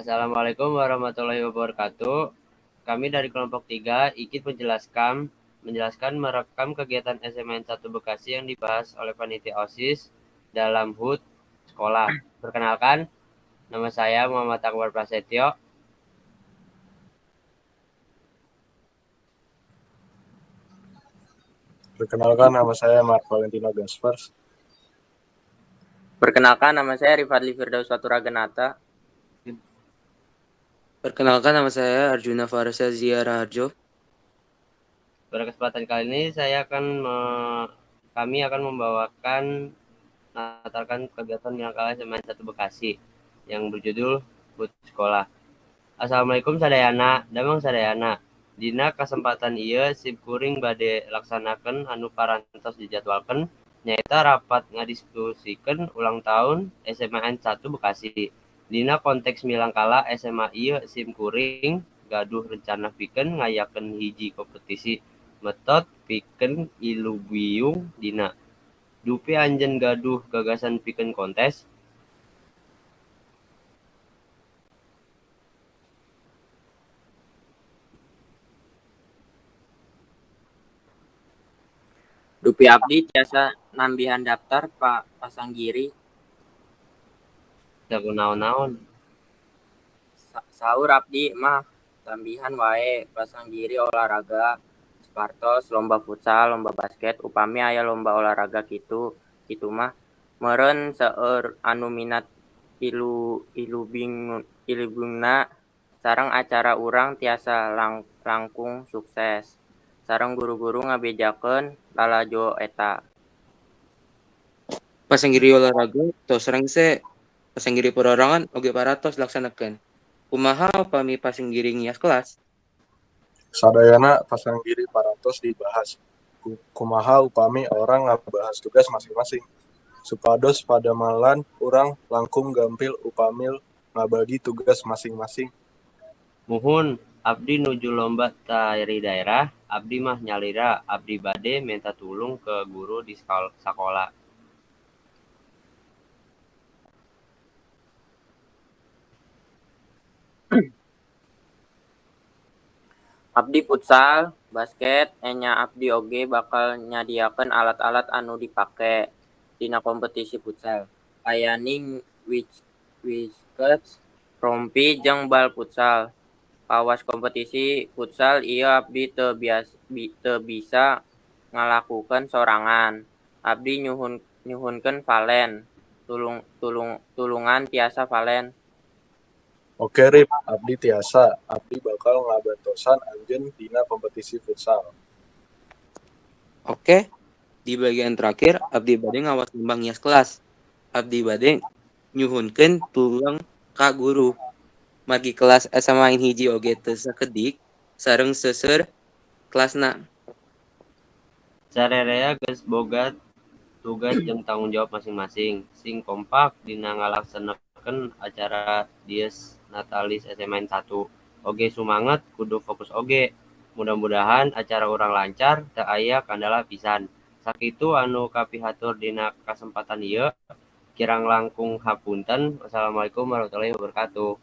Assalamualaikum warahmatullahi wabarakatuh. Kami dari kelompok 3 ikut menjelaskan merekam kegiatan SMN 1 Bekasi yang dibahas oleh panitia OSIS dalam HUT sekolah. Perkenalkan, nama saya Muhammad Akbar Prasetyo. Perkenalkan, nama saya Mark Valentino Gaspars. Perkenalkan, nama saya Rifadli Firdaus Waturaganata. Perkenalkan, nama saya Arjuna Farsa Ziara Harjo. Pada kesempatan kali ini kami akan membawakan kegiatan yang kalah SMN 1 Bekasi yang berjudul HUT sekolah. Assalamualaikum sadayana, damang sadayana. Dina kesempatan ieu simkuring bade laksanakeun anu parantos dijadwalkeun nyaeta rapat ngadiskusikeun ulang tahun SMN 1 Bekasi. Dina konteks milangkala SMA ieu simkuring gaduh rencana pikeun ngayakeun hiji kompetisi metode pikeun ilubiyung dina. Dupi anjeun gaduh gagasan pikeun kontes. Dupi abdi tiasa nambihan daftar Pak Pasanggiri. Da kunaon-naon. Saur abdi mah tambihan wae Pasanggiri olahraga Spartos, lomba futsal, lomba basket, upami aya lomba olahraga kitu mah meureun seueur anu minat ilubingna sareng acara urang tiasa langkung sukses. Sareng guru-guru ngabejakeun lalajo eta. Pasanggiri olahraga tos rengse pasanggiri perorangan oge paratos laksanakeun. Kumaha upami pasanggiri ngias kelas? Sadayana pasanggiri parantos dibahas. Kumaha upami orang ngabahas tugas masing-masing. Supados pada malan urang langkung gampil upamil ngabagi tugas masing-masing. Muhun, abdi nuju lomba tari daerah, abdi mah nyalira, abdi bade minta tulung ke guru di sekolah. Abdi futsal, basket, enya abdi oge bakal nyadiakeun alat-alat anu dipake dina kompetisi futsal. Ayaning wiskets, rompi, jeung bal futsal. Pawas kompetisi futsal ieu abdi teu bisa ngalakukeun sorangan. Abdi nyuhunkeun Valen. Tulungan tiasa Valen. Oke Rip, abdi tiasa. Abdi bakal ngabantosan anjeun dina kompetisi futsal. Oke, di bagian terakhir abdi bade ngawas lomba ngias kelas. Abdi bade nyuhunkeun tulung ka guru. Margi kelas SMA hiji oge teu sakedik sareng seuseur kelasna. Sarerea geus boga tugas jeung tanggung jawab masing-masing. Sing kompak dina ngalaksanakeun acara Dies Natalis SMN 1. Oge sumanget kudu fokus oge. Mudah-mudahan acara urang lancar, teu aya kandala pisan. Sakitu anu kapihatur dina kasempatan ieu. Kirang langkung hapunten. Wassalamualaikum warahmatullahi wabarakatuh.